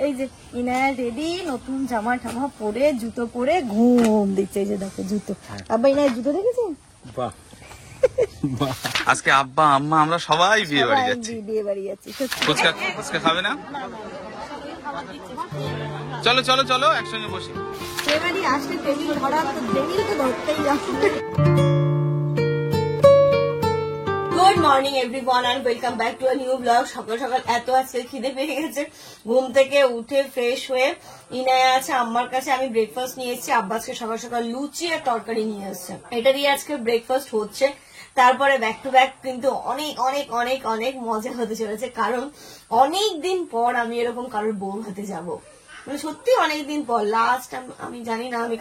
এই যে ইনায়া রেডি, নতুন জামা টামা পরে জুতো পরে ঘুম দিচ্ছে। এই যে দেখো জুতো, আব্বা ইনায়া জুতো দেখেছেন? বাহ বাহ, আজকে আব্বা আম্মা আমরা সবাই বিয়ে বাড়ি যাচ্ছি। বিয়ে বাড়ি যাচ্ছি। ফুচকা ফুচকা খাবে না? চলো চলো চলো একসঙ্গে বসি। বিয়ে বাড়ি আসলে টেবিল ধরা, তো টেবিল তো ধরতেই হবে। Good morning everyone and welcome back to a new blog. সকাল সকাল এত আজকে খিদে পেয়ে গেছে, ঘুম থেকে উঠে ফ্রেশ হয়ে ইনায়া আছে আম্মার কাছে, আমি ব্রেকফাস্ট নিয়ে এসেছি। আব্বা আজকে সকাল সকাল লুচি আর তরকারি নিয়ে এসছে, এটা দিয়ে আজকে ব্রেকফাস্ট হচ্ছে। তারপরে ব্যাক টু ব্যাক কিন্তু অনেক অনেক অনেক অনেক মজা হতে চলেছে, কারণ অনেক দিন পর আমি এরকম কারোর বউ হতে যাবো। মানে সত্যি অনেকদিন পর লাস্ট আমি জানি না আমি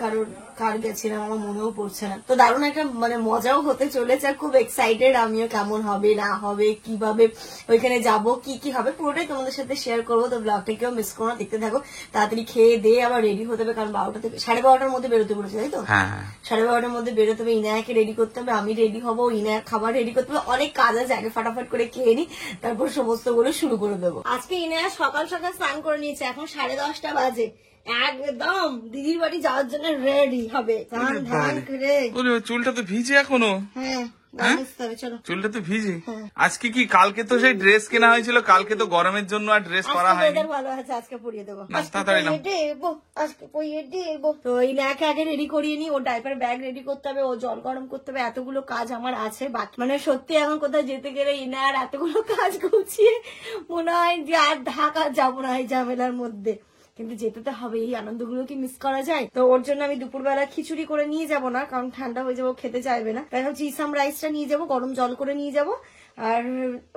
কার গেছিলাম, আমার মনেও পড়ছে না। তো দারুণ একটা মানে মজাও হতে চলেছে, আর খুব এক্সাইটেড আমিও, কেমন হবে না হবে, কিভাবে ওইখানে যাব, কি কি হবে পুরোটাই তোমাদের সাথে শেয়ার করবো। তো ব্লগটা কেউ মিস করো না, দেখতে থাকো। তাড়াতাড়ি খেয়ে দিয়ে আবার রেডি হতে হবে, কারণ 12টা থেকে 12:30টার মধ্যে বেরোতে বলেছে, তাই তো? 12:30টার মধ্যে বেরোতে হবে। ইনায়াকে রেডি করতে হবে, আমি রেডি হবো, ইনায়া খাবার রেডি করতে হবে, অনেক কাজ আছে। আগে ফাটাফাট করে খেয়ে নি, তারপর সমস্ত গুলো শুরু করে দেবো। আজকে ইনায়া সকাল সকাল স্নান করে নিয়েছে, এখন 10:30 বাজে, একদম দিদির বাড়ি যাওয়ার জন্য রেডি হবে। চুলটা তো ভিজে এখনো। হ্যাঁ চুলটা তো ভিজে। আজকে কি কালকে তো সেই ড্রেস কেনা হয়েছিল, কালকে তো গরমের জন্য আর ড্রেস পরা হয়নি। ভালো আছে, আজকে পরিয়ে দেবো, তাড়াতাড়ি নাও। আজকে পরিয়ে দেবো। তো ইনায়াকে আগে রেডি করিয়ে নি, ও ডাইপার ব্যাগ রেডি করতে হবে, ও জল গরম করতে হবে, এতগুলো কাজ আমার আছে। মানে সত্যি এখন কোথাও যেতে গেলে ইনায়ার এতগুলো কাজ গুছিয়ে মনে হয় যে আর ঢাকা যাবো না এই ঝামেলার মধ্যে। কিন্তু যেতে তো হবে, এই আনন্দগুলো কি মিস করা যায়? তো ওর জন্য আমি দুপুরবেলা খিচুড়ি করে নিয়ে যাব না, কারণ ঠান্ডা হয়ে যাবো, খেতে চাইবে না। তাই ভাবছি ইসাম রাইসটা নিয়ে যাব, গরম জল করে নিয়ে যাব। আর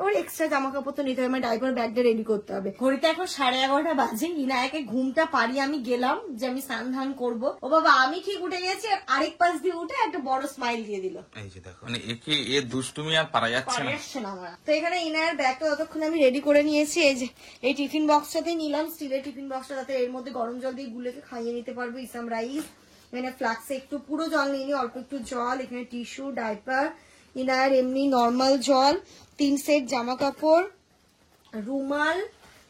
ওর এক্সট্রা জামা কাপড় তো নিতে হবে, আমার ডাইপার ব্যাগটা রেডি করতে হবে। ঘড়িতে এখন 11:30 বাজে। ইনায়াকে ঘুমটা পাড়িয়ে আমি গেলাম যে আমি স্নান ধান করবো। ও বাবা, আমি ঠিক উঠে গেছি, আর আরেক পাশ দিয়ে উঠে একটা বড় স্মাইল দিয়ে দিল। এই যে দেখো, মানে একে এ দুষ্টুমি আর পারা যাচ্ছে না আমার। তো এখানে ইনায়ার ব্যাগটা ততক্ষণ আমি রেডি করে নিয়েছি। এই যে এই টিফিন বক্সটাতেই নিলাম, স্টিলের টিফিন বক্সটা, যাতে এর মধ্যে গরম জল দিয়ে গুলেকে খাইয়ে নিতে পারবো ইসাম রাইস। এখানে ফ্লাক্সে একটু পুরো জল নিয়ে নি, অল্প একটু জল, এখানে টিস্যু, ডাইপার, ইনায়ার এমনি নর্মাল জল, 3 সেট জামা কাপড়, রুমাল,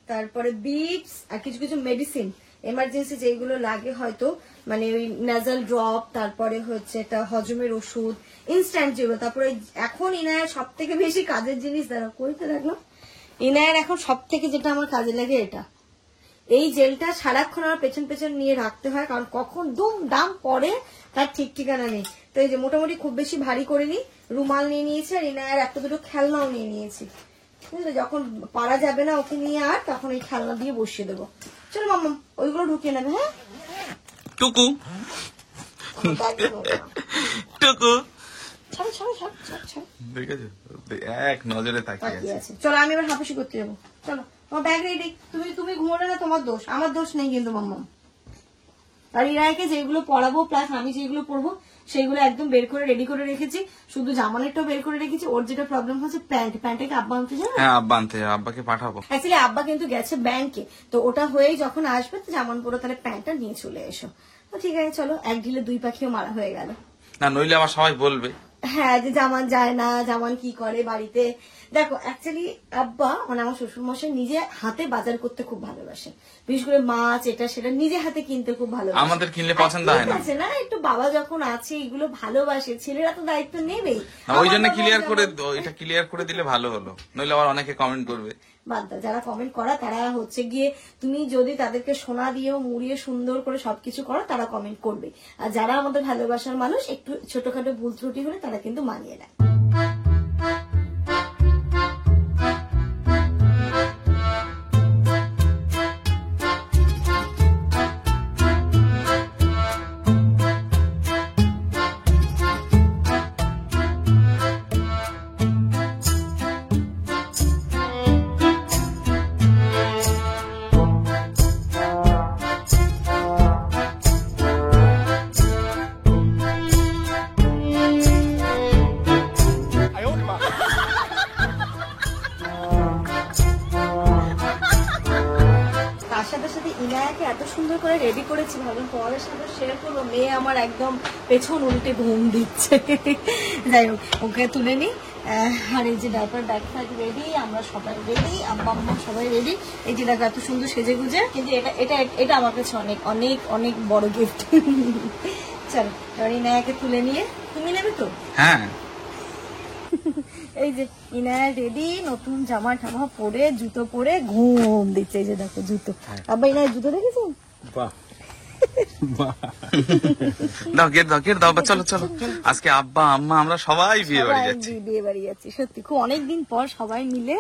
তারপরে বিটস, আর কিছু কিছু মেডিসিন এমার্জেন্সি যেগুলো লাগে হয়তো, মানে ওই নাজাল ড্রপ, তারপরে হচ্ছে একটা হজমের ওষুধ, ইনস্ট্যান্ট যেগুলো। তারপরে এখন ইনায়ার সব থেকে বেশি কাজের জিনিস দ্বারা কইতে রাখলাম, ইনায়ার এখন সব থেকে যেটা আমার কাজে লাগে এটা, এই জেলটা সারাক্ষণ আমার পেছন পেছন নিয়ে রাখতে হয়, কারণ কখন দুম দাম পরে তার ঠিক ঠিকানা নেই। তো এই যে মোটামুটি খুব বেশি ভারী করিনি, রুমাল নিয়ে নিয়েছি, আর ইনায়ার একটা দুটো খেলনাও নিয়ে নিয়েছি, বুঝলে? যখন পারা যাবে না ওকে নিয়ে, আর তখন এই খেলনা দিয়ে বসিয়ে দেবো। চলো মাম্মা, ওইগুলো ঢুকিয়ে নেবে। হ্যাঁ টুকু টুকু এক নজরে তাকিয়ে আছে। চলো আমি এবার হাফিসি করতে যাবো। চলো তোমার ব্যাগ রেডি, তুমি ঘুমোলে না, তোমার দোষ, আমার দোষ নেই কিন্তু মাম্মা। আর ইরাকে যেগুলো পড়াবো প্লাস আমি যেগুলো পড়বো সেগুলো একদম বের করে রেডি করে রেখেছি, শুধু জামানেরটাও বের করে রেখেছি। ওর যেটা প্রবলেম হচ্ছে প্যান্টটাকে আব্বা আনতে যাবে। হ্যাঁ আব্বা আনতে, আব্বাকে পাঠাবো। অ্যাকচুয়ালি আব্বা কিন্তু গেছে ব্যাংকে, তো ওটা হয়েই যখন আসবে তো জামান পরো, তাহলে প্যান্টটা নিয়ে চলে এসো। তো ঠিক আছে, চলো, এক ঢিলে 2 পাখিও মারা হয়ে গেল। না নইলে আবার সবাই বলবে হ্যাঁ যে জামান যায় না, জামান কি করে বাড়িতে। দেখো অ্যাকচুয়ালি আব্বা মানে আমার শ্বশুর মশাই নিজে হাতে বাজার করতে খুব ভালোবাসে, বিশেষ করে মাছ এটা সেটা নিজে হাতে কিনতে খুব ভালোবাসে। আমাদের কিনলে পছন্দ হয় না, আছে না, একটু বাবা যখন আছে এগুলো ভালোবাসে, ছেলেরা তো দায়িত্ব নেবেই। ওই জন্য এটা ক্লিয়ার করে দিলে ভালো হলো, নইলে আবার অনেকে কমেন্ট করবে। বাদ দাও, যারা কমেন্ট করা তারা হচ্ছে গিয়ে, তুমি যদি তাদেরকে সোনা দিয়েও মুড়িয়ে সুন্দর করে সবকিছু করো তারা কমেন্ট করবে, আর যারা আমাদের ভালোবাসার মানুষ একটু ছোটখাটো ভুল ত্রুটি হলে তারা কিন্তু মানিয়ে নেয়। সাথে সাথে ইনায়াকে এত সুন্দর করে রেডি করেছি, ভাবলাম তোমাদের সাথে শেয়ার করবো। মেয়ে আমার একদম পেছন উল্টে ঘুম দিচ্ছে। যাই হোক, ওকে তুলে নি। আর এই যে ডাইপার ব্যাগ রেডি, আমরা সবাই রেডি, আব্বা আম্মা সবাই রেডি। এই যে দেখো এত সুন্দর সেজে গুজে, কিন্তু এটা এটা এটা আমার কাছে অনেক অনেক অনেক বড় গিফট। চলো এবার ইনায়াকে তুলে নিয়ে, তুমি নেবে তো? হ্যাঁ এই যে ইনায়া রেডি, নতুন জামা টামা পরে, জুতো পরে ঘুম দিচ্ছে। এই যে দেখো জুতো, আব্বা ইনায়া জুতো দেখেছো? দাও গেট দাও, গেট দাও। চলো চলো, আজকে আব্বা আম্মা আমরা সবাই বিয়ে বাড়ি যাচ্ছি। বিয়ে বাড়ি যাচ্ছি, সত্যি খুব অনেকদিন পর সবাই মিলে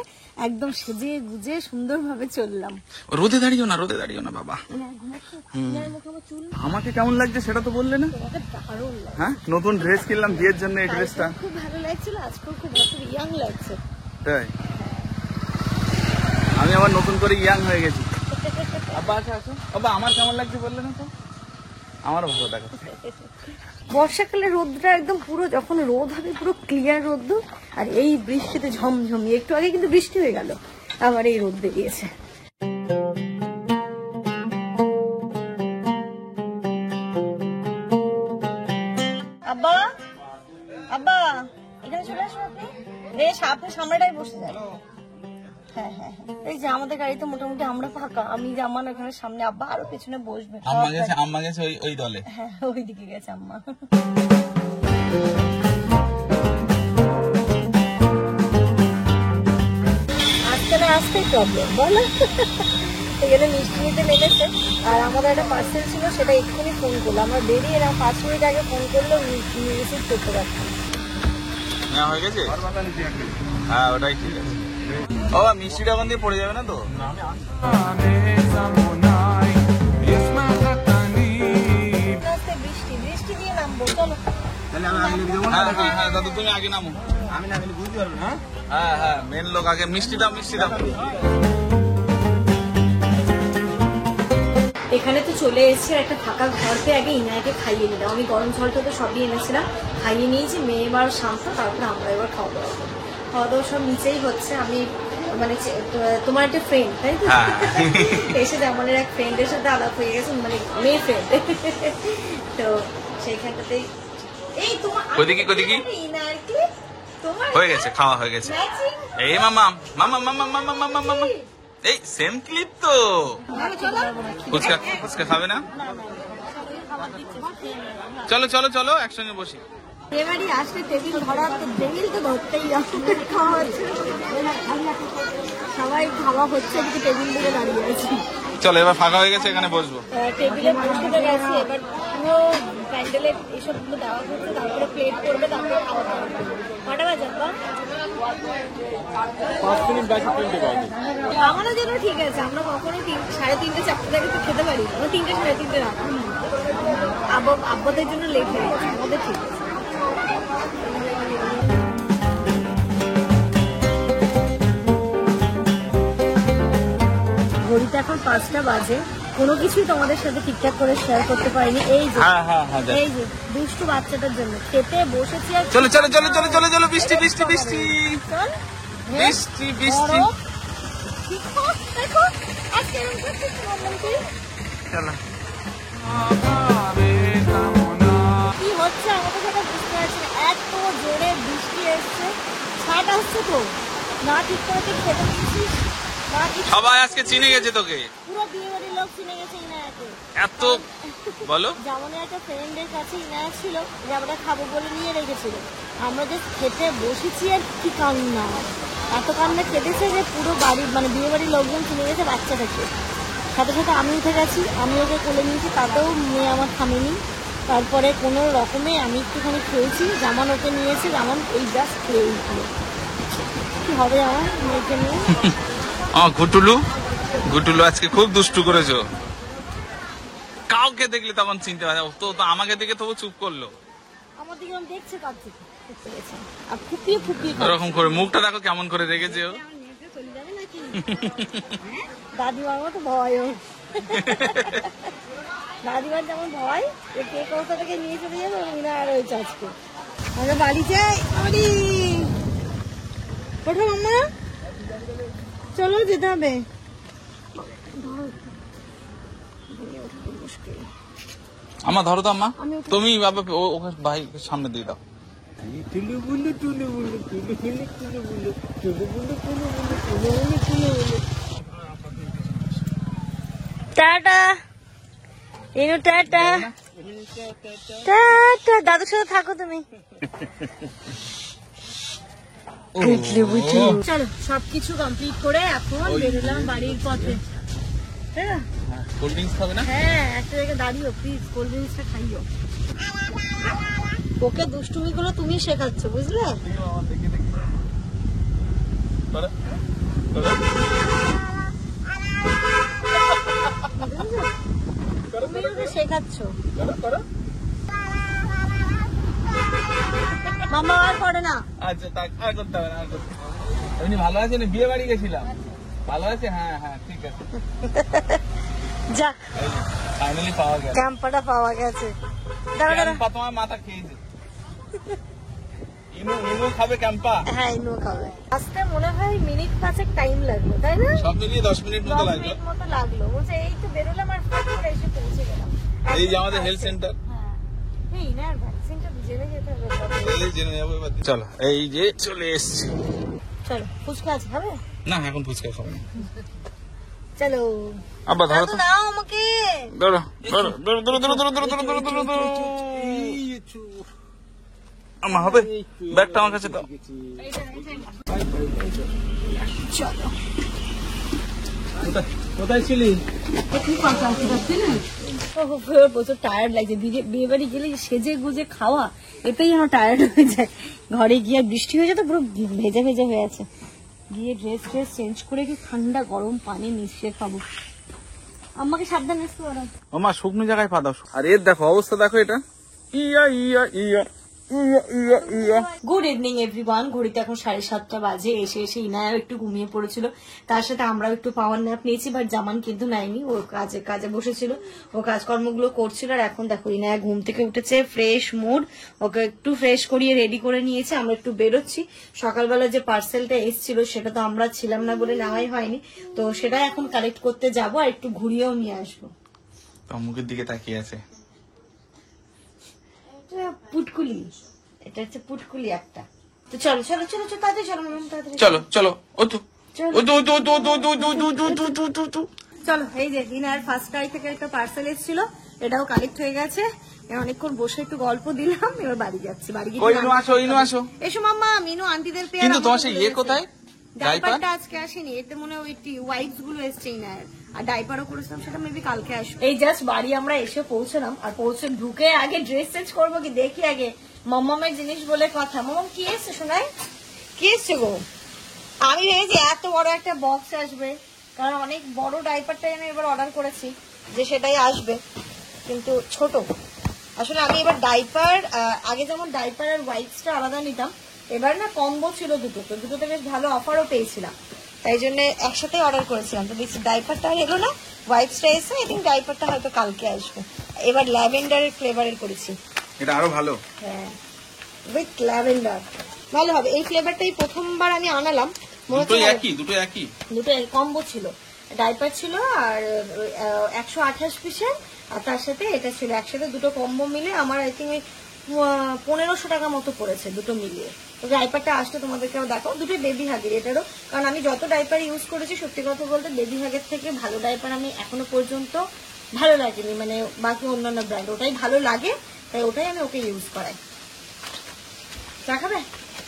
একদম সেজে গুজে সুন্দর ভাবে চললাম। রোদে দাঁড়িও না, রোদে দাঁড়িও না বাবা। আমাকে কেমন লাগছে সেটা তো বললে না? দারুণ লাগছে। হ্যাঁ, নতুন ড্রেস কিনলাম বিয়ের জন্য, এই ড্রেসটা খুব ভালো লাগছিল, আজকেও খুব ইয়াং লাগছে। তাই আমি আবার নতুন করে ইয়াং হয়ে গেছি। আব্বা আচ্ছা আচ্ছা, বাবা আমার কেমন লাগছে বললে না তো? আমারও ভালো দেখাচ্ছে। বর্ষাকালে রোদটা একদম পুরো, যখন রোদ হবে পুরো ক্লিয়ার রোদ, আর এই বৃষ্টিতে ঝমঝমি। একটু আগে কিন্তু বৃষ্টি হয়ে গেল, আবার এই রোদ বেরিয়েছে। আব্বা আব্বা এখানে চলে আসুন আপনি। বেশ, আপনি সামনেটাই বসে যান। হ্যাঁ হ্যাঁ হ্যাঁ, এই যে আমাদের গাড়িতে মোটামুটি আমরা ফাঁকা, আমি জামান ওখানে সামনে, আব্বা আরো পেছনে বসবে। আম্মা গেছে ওই দলে। হ্যাঁ, ওই দিকে গেছে আম্মা। আজকে না আসতেই প্রবলেম বলো। এখানে মিষ্টি নিতে নেমেছে, আর আমাদের একটা পার্সেল ছিল, সেটা এক্ষুনি ফোন করলো। আমরা বেরিয়ে এলাম, 5 মিনিট আগে ফোন করলো, রিসিভ করতে পারছি। হ্যাঁ হয়ে গেছে, হ্যাঁ ওটাই ঠিক আছে। বাবা মিষ্টিটা ওখান দিয়ে পড়ে যাবে না তো? বৃষ্টি বৃষ্টি দিয়ে নামবো, চলো। হ্যাঁ হ্যাঁ দাদু তুমি আগে নামো। আমি না বুঝতে পারবো না। হ্যাঁ হ্যাঁ, মেন লোক আগে। মিষ্টি দাও, মিষ্টি দাও। এখানে তো চলে এসেছে একটা ফাঁকা ঘরতে, আগে ইনায়াকে খাইয়ে নিলাম। আমি গরম জলটা তো সবই এনেছিলাম, খাইয়ে নিয়েছি। মেয়ে এবার শান্ত, তারপরে আমরা এবার খাওয়া দাওয়া করবো। খাওয়া দাওয়া সব নিচেই হচ্ছে। আমি মানে তোমার একটা ফ্রেন্ড তাই তো, এসে আমাদের এক ফ্রেন্ডের সাথে আলাপ হয়ে গেছে, মানে মেয়ে ফ্রেন্ড। তো সেইখানটাতেই এই তোমার হয়ে গেছে, খাওয়া হয়ে গেছে। এই মামা মামা মামা মামা মামা মামা, এই সেম ক্লিপ তো। ফুচকা ফুচকা খাবে না? চলো চলো চলো একসঙ্গে বসি। এবারই আসলে টেবিল ধরা, তো টেবিল তো ধরতেই হবে, খাওয়া হচ্ছে, সবাই খাওয়া হচ্ছে, এদিকে টেবিল দিকে দাঁড়িয়ে আছি। চলো এবার ফাঁকা হয়ে গেছে, এখানে বসবো। টেবিলে বসে গেছি, এবার পুরো প্যান্ডেলে এইসবগুলো দেওয়া হচ্ছে, তারপরে প্লেট করবে, তারপরে খাওয়া দাওয়া করবে। কটা বাজে আব্বা? 5 মিনিট বাকি 3টে বাজে। আমাদের জন্য ঠিক আছে, আমরা কখনো 3:30 4টা থেকে তো খেতে পারি, আমরা 3টে 3:30 রাখি। আব্বাদের জন্য লেট হয়ে গেছে, আমাদের ঠিক আছে। ঘড়িতে এখন 5টা বাজে, কোনো কিছুই তোমাদের সাথে ঠিকঠাক করে শেয়ার করতে পারিনি। এই যে এই যে দুষ্টু বাচ্চাটার জন্য খেতে বসেছি। আর চলো চলো চলো চলো চলো চলো, বৃষ্টি বৃষ্টি বৃষ্টি বৃষ্টি বৃষ্টি। দেখো আজকে চলো কি হচ্ছে আমাদের সাথে বুঝতে পারছি না, এত জোরে বৃষ্টি এসছে, ছাট আসছে তো না, ঠিক করে তুই খেতে দিচ্ছিস না, সবাই আজকে চিনে গেছে তোকে, পুরো বিয়ে বাড়ির লোক চিনে গেছে ইনায়াকে। এত বলো যেমন একটা ফ্রেন্ডের কাছে ইনায়া ছিল, যে আমরা খাবো বলে নিয়ে রেখেছিল, আমরা যে খেতে বসেছি আর কি কান্না, এত কান্না কেটেছে যে পুরো বাড়ির মানে বিয়ে বাড়ির লোকজন চিনে গেছে বাচ্চাটাকে। সাথে সাথে আমি উঠে গেছি, আমি ওকে কোলে নিয়েছি, তাতেও মেয়ে আমার থামেনি। তারপরে কোনো রকমে আমি একটুখানি খেয়েছি, জামান ওকে নিয়েছে, জামান এই জাস্ট খেয়ে উঠল। কি হবে আমার মেয়েকে নিয়ে? ঘুটুলু ঘুটুলু আজকে খুব দুষ্টু করেছো, কাউকে দেখলে তখন চিনতে পারে তো, আমাকে দেখে তবু চুপ করলো। আমার দিকে দেখছে কার থেকে, আর ফুপিয়ে ফুপিয়ে ওরকম করে মুখটা দেখো কেমন করে রেখেছে ও। চলে যাবে নাকি? দাদিমার মতো ভয় ও, দাদিমার যেমন ভয়, কে কোথা থেকে নিয়ে চলে যাবে ওরা আর রয়েছে আজকে। আমরা বাড়ি যাই, বাড়ি ওঠো মাম্মা, চলো যেতে হবে। মুশকিল। আম্মা ধরো তো আম্মা, তুমি ওকে ভাই সামনে দিয়ে দাও। টাটা ইনু, টাটা টাটা, দাদুর সাথে থাকো তুমি। চলো সবকিছু কমপ্লিট করে এখন বেরোলাম বাড়ির পথে। কোল্ড ড্রিঙ্কস খাবে না? হ্যাঁ, একটা জায়গায় দাঁড়িও প্লিজ, কোল্ড ড্রিঙ্কসটা খাইও। ওকে দুষ্টুমি গুলো তুমি শেখাচ্ছ, বুঝলে? তুমি ওকে শেখাচ্ছ। মামা আর করে না। আচ্ছা, আর করতে হবে না, আর করতে হবে না। এমনি ভালো আছে না? বিয়ে বাড়ি গেছিলাম, ভালো আছে? হ্যাঁ হ্যাঁ, ঠিক আছে। যা, ফাইনালি পাওয়া গেছে, ক্যাম্পাটা পাওয়া গেছে। দাঁড়া দাঁড়া, ক্যাম্পা তোমার মাথা খেয়েছে। ইনু খাবে ক্যাম্পা? হ্যাঁ, ইনু খাবে। আসতে মনে হয় মিনিট 5 টাইম লাগলো, তাই না? সব মিলিয়ে 10 মিনিট মতো 10 লাগলো। মিনিট মতো লাগলো। বলছে এই তো বেরোলাম আর ফট করে এসে পৌঁছে গেলাম। এই যে আমাদের হেলথ সেন্টার। হ্যাঁ, এই না ভ্যাকসিনটা জেনে যেতে হবে। এই জেনে যাবো এবার। চলো, এই যে চলে এসছি। চলো, ফুচকা আছে, খাবে? না, এখন ফুচকা খাবো না। চলো আব্বা ধরো তো, দাও আমাকে। ধরো ধরো ধরো ধরো ধরো ধরো ধরো ধরো ধরো ধরো ধরো। আম্মা হবে? ব্যাগটা আমার কাছে দাও। চলো, কোথায় ছিলি? প্রচুর টায়ার্ড লাগছে। বিয়ে বাড়ি গেলে সেজে গুজে খাওয়া, এতেই যেন টায়ার্ড হয়ে যায়। ঘরে গিয়ে বৃষ্টি হয়ে যায় তো পুরো ভেজা ভেজা হয়ে আছে। গিয়ে ড্রেস চেঞ্জ করে কি ঠান্ডা গরম পানি মিশিয়ে খাবো। আমাকে সাবধানে আসতে পারো। মামা শুকনো জায়গায় পা দাও। আর এর দেখো অবস্থা, দেখো এটা। Yeah yeah yeah yeah yeah yeah. Good evening everyone. ঘড়িতে এখন 7:30 বাজে। এসে ইনায়াও একটু ঘুমিয়ে পড়েছিল, তার সাথে আমরাও একটু পাওয়ার ন্যাপ নিয়েছি। বাট জামান কিন্তু নেয়নি, ও কাজে বসেছিল, ও কাজকর্মগুলো করছিল। আর এখন দেখো ইনায়া ঘুম থেকে উঠেছে, ফ্রেশ মুড। ওকে একটু ফ্রেশ করিয়ে রেডি করে নিয়েছে। আমরা একটু বেরোচ্ছি। সকালবেলা যে পার্সেলটা এসেছিল সেটা তো আমরা ছিলাম না বলে নেওয়াই হয়নি, তো সেটা এখন কালেক্ট করতে যাবো আর একটু ঘুরিয়েও নিয়ে আসবো। মুখের দিকে তাকিয়ে আছে। পুটকুলি, এটা হচ্ছে পুটকুলি একটা। তো চলো চলো চলো চলো, তাড়াতাড়ি চলো ম্যাম, তাড়াতাড়ি চলো চলো, ও তো চলো। ও তো ও তো ও তো ও তো ও তো ও তো ও তো ও তো ও তো ও তো। চলো, এই যে দিনার ফার্স্ট ক্রাই থেকে একটা পার্সেল এসেছিল, এটাও কালেক্ট হয়ে গেছে। অনেকক্ষণ বসে একটু গল্প দিলাম, এবার বাড়ি যাচ্ছি। বাড়ি গিয়ে ওই ইনু আসো, ইনু আসো। এসো মাম্মা, মিনু আন্টিদের পেয়ার। কিন্তু তোমার সেই ইয়ে কোথায়? ডাইপারটা আজকে আসেনি, এতে মনে হয় ওয়াইপস গুলো এসছেই না। আর ডাইপারও করেছিলাম, সেটা মেবি কালকে আসবে। এই জাস্ট বাড়ি আমরা এসে পৌঁছলাম, আর পৌঁছে ঢুকে আগে ড্রেস চেঞ্জ করবো কি দেখি আগে মাম্মামের জিনিস বলে কথা। মাম্মাম কি এসছে শোনাই? কি এসছে গো? আমি ভেবেছি এত বড় একটা বক্স আসবে, কারণ অনেক বড় ডাইপারটাই আমি এবার অর্ডার করেছি যে সেটাই আসবে, কিন্তু ছোট। আসলে আমি এবার ডাইপার, আগে যেমন ডাইপার আর ওয়াইপসটা আলাদা নিতাম, এবার না কম্বো ছিল দুটোতে বেশ ভালো অফারও পেয়েছিলাম, তাই জন্য একসাথে অর্ডার করেছিলাম। তো দেখছি ডাইপারটা আর এলো না, ওয়াইপসটা এসে, আই থিঙ্ক ডাইপারটা হয়তো কালকে আসবে। এবার ল্যাভেন্ডারের ফ্লেভারের করেছি। এটা আরো ভালো। হ্যাঁ, উইথ ল্যাভেন্ডার ভালো হবে। এই ফ্লেভারটাই প্রথমবার আমি আনালাম। দুটো একই দুটো কম্বো ছিল, ডাইপার ছিল আর 128 পিসের, আর তার সাথে এটা ছিল। একসাথে দুটো কম্বো মিলে আমার আই থিঙ্ক 1500 টাকা মতো পড়েছে দুটো মিলিয়ে। তো ডাইপারটা আসলে তোমাদেরকে দেখাও। দুটো বেবি হাগের, এটারও, কারণ আমি যত ডাইপার ইউজ করেছি সত্যি কথা বলতে বেবি হাগের থেকে ভালো ডাইপার আমি এখনো পর্যন্ত ভালো লাগেনি, মানে বাকি অন্যান্য ব্র্যান্ড, ওটাই ভালো লাগে, তাই ওটাই আমি ওকে ইউজ করাই। চা খাবে?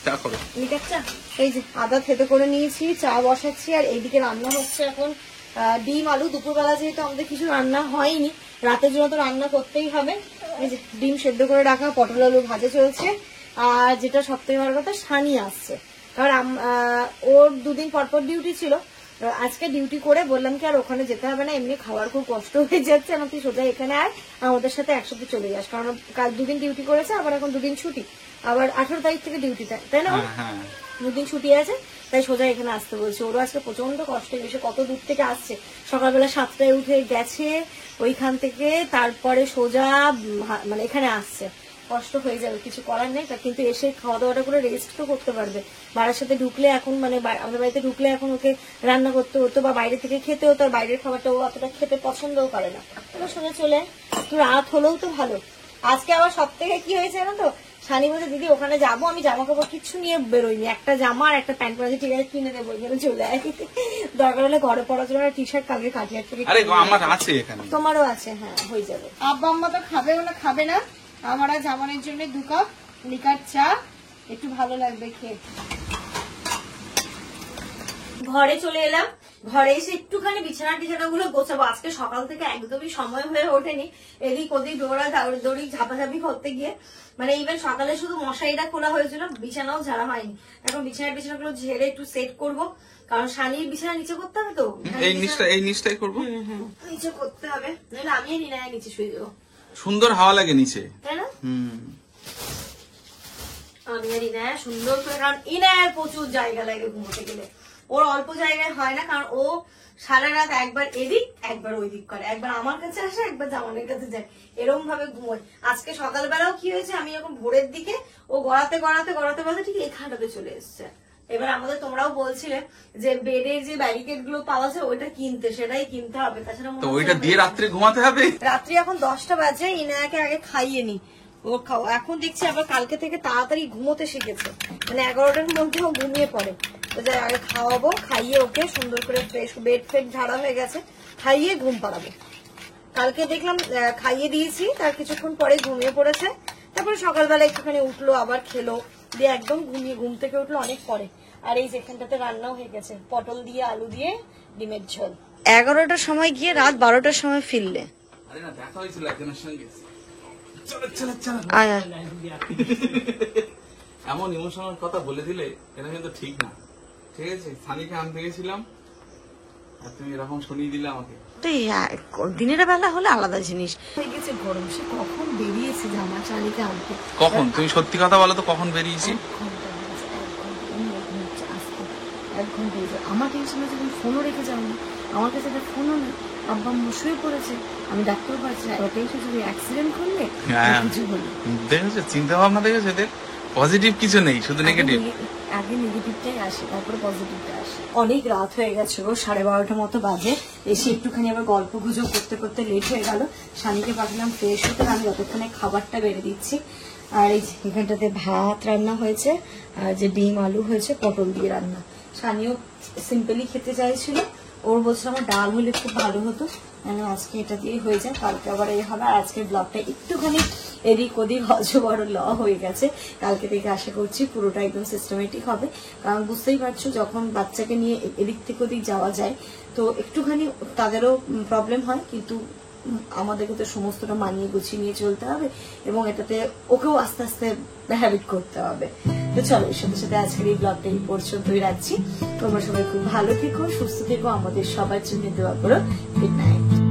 চা করো। লিকার চা। এই যে আদা থেতো করে নিয়েছি, চা বসাচ্ছি, আর এইদিকে রান্না হচ্ছে এখন ডিম আলু। দুপুরবেলা যেহেতু আমাদের কিছু রান্না হয়নি, রাতের জন্য তো রান্না করতেই হবে। এই যে ডিম সেদ্ধ করে রাখা, পটল আলু ভাজা চলছে। আর যেটা সবথেকে বড় কথা, সানি আসছে, কারণ ওর দুদিন পরপর ডিউটি ছিল। আজকে ডিউটি করে বললাম কি আর ওখানে যেতে হবে না, এমনি খাওয়ার খুব কষ্ট হয়ে যাচ্ছে, আমার তুই সোজা এখানে আর আমাদের সাথে একসাথে চলে যাস, কারণ কাল দুদিন ডিউটি করেছে, আবার এখন দুদিন ছুটি, আবার 18 তারিখ থেকে ডিউটি, তাই না? দুদিন ছুটি আছে, তাই সোজা এখানে আসতে বলছে। ওরও আজকে প্রচন্ড কষ্ট গেছে, কত দূর থেকে আসছে। সকালবেলা 7টায় উঠে গেছে ওইখান থেকে, তারপরে সোজা মানে এখানে আসছে। কষ্ট হয়ে যাবে, কিছু করার নেই। কিন্তু এসে খাওয়া দাওয়াটা করে রেস্ট তো করতে পারবে। বাড়ির সাথে ঢুকলে এখন মানে আমাদের বাড়িতে ঢুকলে এখন ওকে রান্না করতে হতো বা বাইরে থেকে খেতে হতো, আর বাইরের খাবারটা ও অতটা খেতে পছন্দও করে না। তোমার সঙ্গে চলে একটু রাত হলেও তো ভালো। আজকে আবার সব থেকে কি হয়েছে জানো তো, শানি বলছে দিদি ওখানে যাবো, আমি জামা কাপড় কিচ্ছু নিয়ে বেরোইনি, একটা জামা আর একটা প্যান্ট পরেছি, ঠিক আছে কিনে দেবো, এখানে চলে আয়, দরকার হলে ঘরে পড়ার জন্য টি শার্ট কালকে কাটিয়ার থেকে আমার আছে এখানে, তোমারও আছে, হ্যাঁ হয়ে যাবে। আব্বা আম্মা তো খাবেও না, খাবে না। আমরা জামানের জন্য 2 কাপ লিকার চা, একটু ভালো লাগবে খেয়ে। ঘরে চলে এলাম, ঘরে এসে একটুখানি বিছানা গুলো গোছাবো। আজকে সকাল থেকে একদমই সময় হয়ে ওঠেনি, এদিক ওদিক দৌড়ি ঝাপাঝাপি করতে গিয়ে, মানে ইভেন সকালে শুধু মশারিটা খোলা হয়েছিল, বিছানাও ঝাড়া হয়নি। এখন বিছানাগুলো ঝেড়ে একটু সেট করবো, কারণ শানির বিছানা নিচে করতে হবে তো, এই নিচটাই করবো, নিচে করতে হবে, নাহলে আমি নিনায় নিচে শুয়ে যাবো। সুন্দর হাওয়া লাগে নিচে, তাই না? আমি আর ইনায়া সুন্দর করে, কারণ ইনায়ার প্রচুর জায়গা লাগে ঘুমোতে গেলে, ওর অল্প জায়গায় হয় না, কারণ ও সারা রাত একবার এদিক একবার ওই দিক করে, একবার আমার কাছে আসে একবার জামানের কাছে যায়, এরকম ভাবে ঘুমোয়। আজকে সকালবেলাও কি হয়েছে, আমি এখন ভোরের দিকে ও গড়াতে বলতে ঠিক এখানটাতে চলে এসছে। এবার আমাদের তোমরাও বলছিলে যে বেডের যে ব্যারিকেড গুলো পাওয়া যায় ওইটা কিনতে, সেটাই কিনতে হবে, তাছাড়া ওইটা দিয়ে রাত্রে ঘুমাতে হবে। রাত্রি এখন 10টা বাজে, ইনায়াকে আগে খাইয়ে নি, ও এখন দেখছি আবার কালকে থেকে তাড়াতাড়ি ঘুমোতে শিখেছে, মানে 11টার মধ্যে ও ঘুমিয়ে পড়ে। তো যাই আগে খাওয়াবো, খাইয়ে ওকে সুন্দর করে ফ্রেশ, বেড ফেড ঝাড়া হয়ে গেছে, খাইয়ে ঘুম পাড়াবো। কালকে দেখলাম খাইয়ে দিয়েছি, তার কিছুক্ষণ পরে ঘুমিয়ে পড়েছে, তারপরে সকালবেলা একটুখানি উঠলো, আবার খেলো, দিয়ে একদম ঘুম থেকে উঠলো অনেক পরে। আর এই যেখানটাতে রান্নাও হয়ে গেছে, পটল দিয়ে আলু দিয়ে ডিমের ঝোল। 11টার সময় গিয়ে রাত 12টার সময় ফিরলে। দেখা হয়েছিল একজনের সঙ্গে, এমন ইমোশনাল কথা বলে দিলে এটা কিন্তু ঠিক না, ঠিক আছে? সানিকে আনতে গেছিলাম আর তুমি এরকম শুনিয়ে দিলে আমাকে। দিনের বেলা হলে আলাদা জিনিস হয়ে গেছে, গরম, সে কখন বেরিয়েছে জামা শানিকে আনতে। কখন? তুমি সত্যি কথা বলো তো, কখন বেরিয়েছি? 1 ঘন্টা। আমার টেনশন হচ্ছে তুমি ফোনও রেখে যাও না, আমার কাছে একটা ফোনও নেই, আব্বা শুয়ে পড়েছে, আমি ডাক্তার পাচ্ছি না, টেনশন যদি অ্যাক্সিডেন্ট করলে কিছু হলো। দেখেছো চিন্তা ভাবনা, দেখেছো এদের পজিটিভ কিছু নেই, শুধু নেগেটিভ। আগে নেগেটিভটাই আসে, তারপরে পজিটিভটা আসে। অনেক রাত হয়ে গেছে, 12:30 মতো বাজে, এসে একটুখানি আবার গল্প গুজব করতে করতে লেট হয়ে গেল। শানিকে পাঠালাম ফ্রেশ হতে, আমি যতক্ষণে খাবারটা বেড়ে দিচ্ছি। আর এই এখানটাতে ভাত রান্না হয়েছে, আর যে ডিম আলু হয়েছে পটল দিয়ে রান্না। শানিও সিম্পলি খেতে চাইছিল, ওর বলছিল আমার ডাল হলে খুব ভালো হতো, আজকে এটা দিয়ে হয়ে যায়, কালকে আবার এই হবে। আর আজকের ব্লগটা একটুখানি এদিক ওদিক অজবড় হয়ে গেছে, কালকে থেকে আশা করছি পুরোটা একদম সিস্টেমেটিক হবে, কারণ বুঝতেই পারছো যখন বাচ্চাকে নিয়ে এদিক থেকে ওদিক যাওয়া যায় তো একটুখানি তাদেরও প্রবলেম হয়, কিন্তু আমাদেরকে তো সমস্তটা মানিয়ে গুছিয়ে নিয়ে চলতে হবে, এবং এটাতে ওকেও আস্তে আস্তে হ্যাবিট করতে হবে। তো চলো, এর সাথে সাথে আজকের এই ব্লগটা এই পর্যন্তই রাখছি। তোমরা সবাই খুব ভালো থেকো, সুস্থ থেকো, আমাদের সবার জন্য দোয়া করো। Good night.